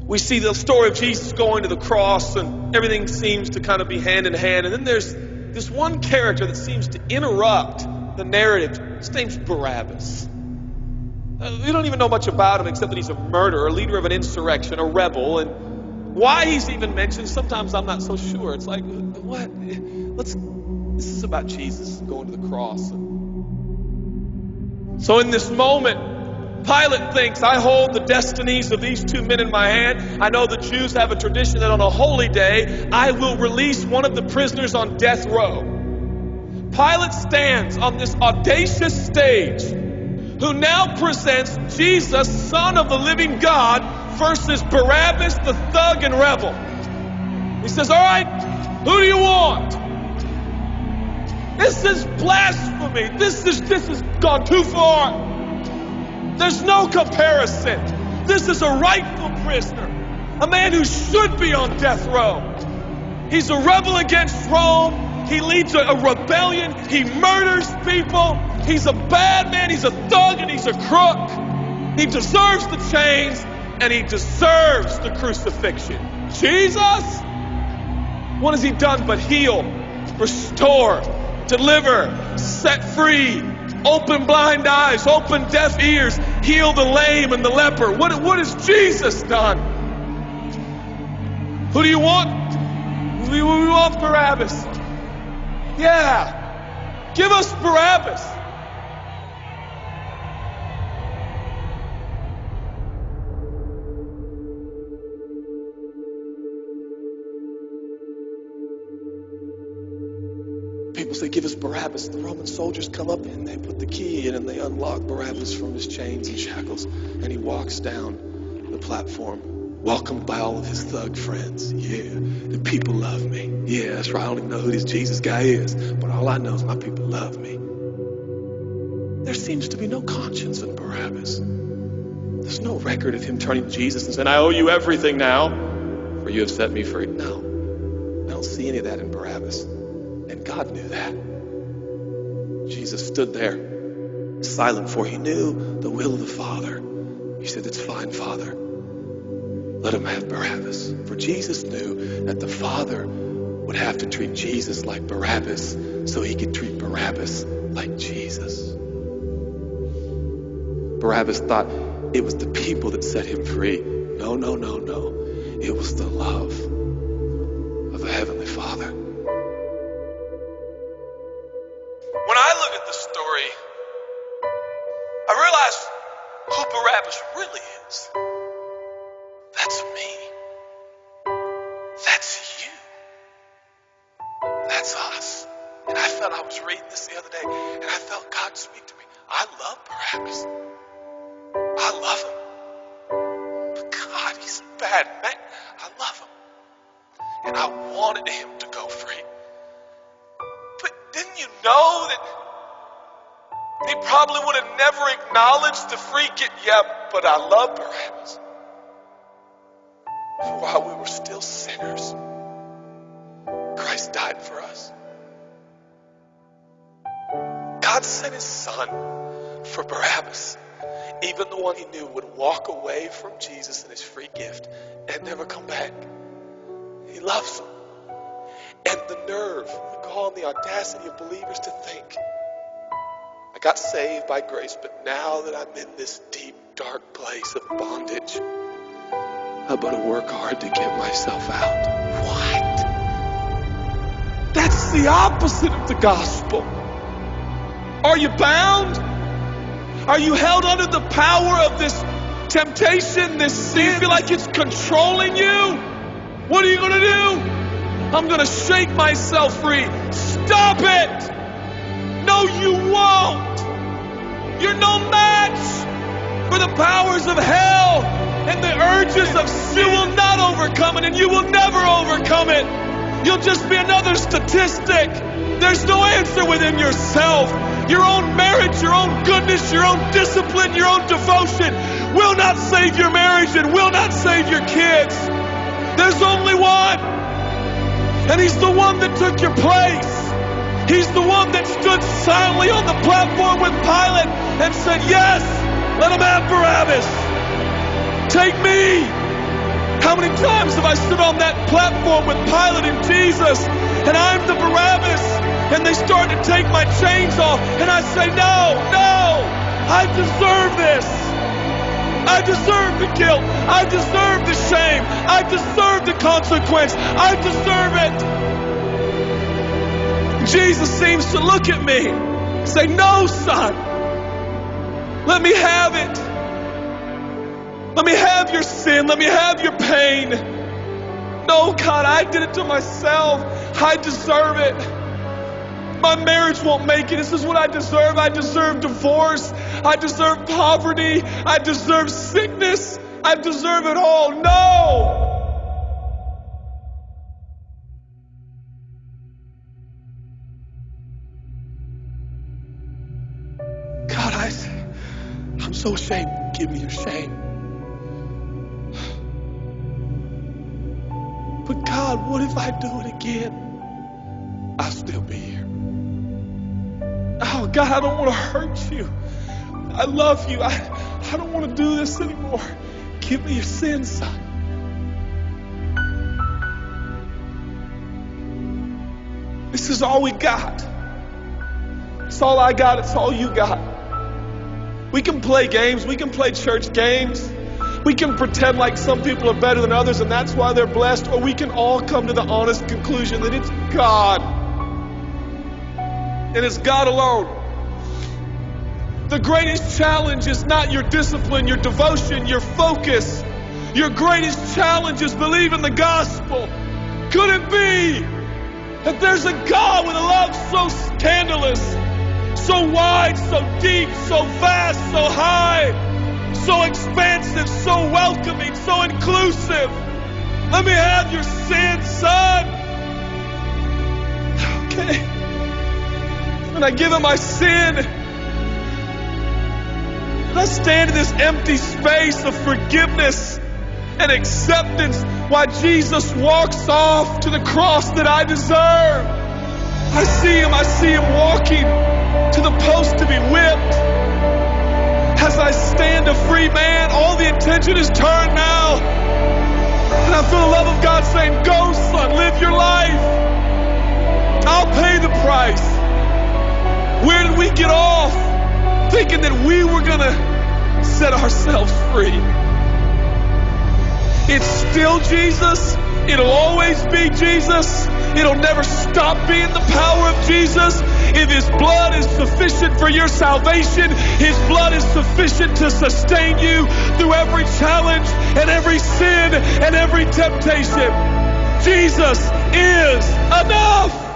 We see the story of Jesus going to the cross, and everything seems to kind of be hand in hand. And then there's this one character that seems to interrupt the narrative. His name's Barabbas. We don't even know much about him except that he's a murderer, a leader of an insurrection, a rebel. And why he's even mentioned, sometimes I'm not so sure. It's like, what? This is about Jesus going to the cross. So in this moment, Pilate thinks, I hold the destinies of these two men in my hand. I know the Jews have a tradition that on a holy day, I will release one of the prisoners on death row. Pilate stands on this audacious stage, who now presents Jesus, Son of the living God, versus Barabbas, the thug and rebel. He says, all right, who do you want? This is blasphemy. This has gone too far. There's no comparison. This is a rightful prisoner, a man who should be on death row. He's a rebel against Rome. He leads a rebellion. He murders people. He's a bad man. He's a thug and he's a crook. He deserves the chains and he deserves the crucifixion. Jesus? What has he done but heal, restore, deliver, set free, open blind eyes, open deaf ears, heal the lame and the leper? What has Jesus done? Who do you want? We want Barabbas. Yeah. Give us Barabbas. People say, give us Barabbas. The Roman soldiers come up and they put the key in and they unlock Barabbas from his chains and shackles. And he walks down the platform, welcomed by all of his thug friends. Yeah, the people love me. Yeah, that's right. I don't even know who this Jesus guy is, but all I know is my people love me. There seems to be no conscience in Barabbas. There's no record of him turning to Jesus and saying, I owe you everything now, for you have set me free. No, I don't see any of that in Barabbas. And God knew that. Jesus stood there, silent, for he knew the will of the Father. He said, it's fine, Father. Let him have Barabbas. For Jesus knew that the Father would have to treat Jesus like Barabbas so he could treat Barabbas like Jesus. Barabbas thought it was the people that set him free. No. It was the love of the Heavenly Father. When I look at the story, I realize who Barabbas really is. That's me. That's you. That's us. And I was reading this the other day, and I felt God speak to me. I love Barabbas. I love him. But God, he's a bad man. I love him. And I wanted him to go free. But didn't you know that he probably would have never acknowledged the free gift? Yeah, but I love Barabbas. For while we were still sinners, Christ died for us. God sent his son for Barabbas, even the one he knew would walk away from Jesus and his free gift and never come back. He loves them. And the nerve, the gall, and the audacity of believers to think, I got saved by grace, but now that I'm in this deep, dark place of bondage, I better work hard to get myself out. What? That's the opposite of the gospel. Are you bound? Are you held under the power of this temptation, this sin? Do you feel like it's controlling you? What are you going to do? I'm going to shake myself free. Stop it! No, you won't. You're no match for the powers of hell and the urges of sin. You will not overcome it, and you will never overcome it. You'll just be another statistic. There's no answer within yourself. Your own merit, your own goodness, your own discipline, your own devotion will not save your marriage and will not save your kids. There's only one. And he's the one that took your place. He's the one that stood silently on the platform with Pilate and said, yes, let him have Barabbas. Take me. How many times have I stood on that platform with Pilate and Jesus, and I'm the Barabbas, and they start to take my chains off, and I say, no, I deserve this. I deserve the guilt. I deserve the shame. I deserve the consequence. I deserve it. Jesus seems to look at me and say, no, son. Let me have it. Let me have your sin. Let me have your pain. No, God, I did it to myself. I deserve it. My marriage won't make it. This is what I deserve. I deserve divorce. I deserve poverty. I deserve sickness. I deserve it all. No! God, I'm so ashamed. Give me your shame. But God, what if I do it again? I'll still be here. Oh, God, I don't want to hurt you. I love you. I don't want to do this anymore. Give me your sin, son. This is all we got. It's all I got. It's all you got. We can play games. We can play church games. We can pretend like some people are better than others and that's why they're blessed. Or we can all come to the honest conclusion that it's God. And it's God alone. The greatest challenge is not your discipline, your devotion, your focus. Your greatest challenge is believing the gospel. Could it be that there's a God with a love so scandalous, so wide, so deep, so vast, so high, so expansive, so welcoming, so inclusive? Let me have your sin, son. Okay. And I give him my sin. And I stand in this empty space of forgiveness and acceptance while Jesus walks off to the cross that I deserve. I see him walking to the post to be whipped. As I stand a free man, all the attention is turned now. And I feel the love of God saying, go, son, live your life. I'll pay the price. Where did we get off? Thinking that we were going to set ourselves free. It's still Jesus. It'll always be Jesus. It'll never stop being the power of Jesus. If his blood is sufficient for your salvation, his blood is sufficient to sustain you through every challenge and every sin and every temptation. Jesus is enough.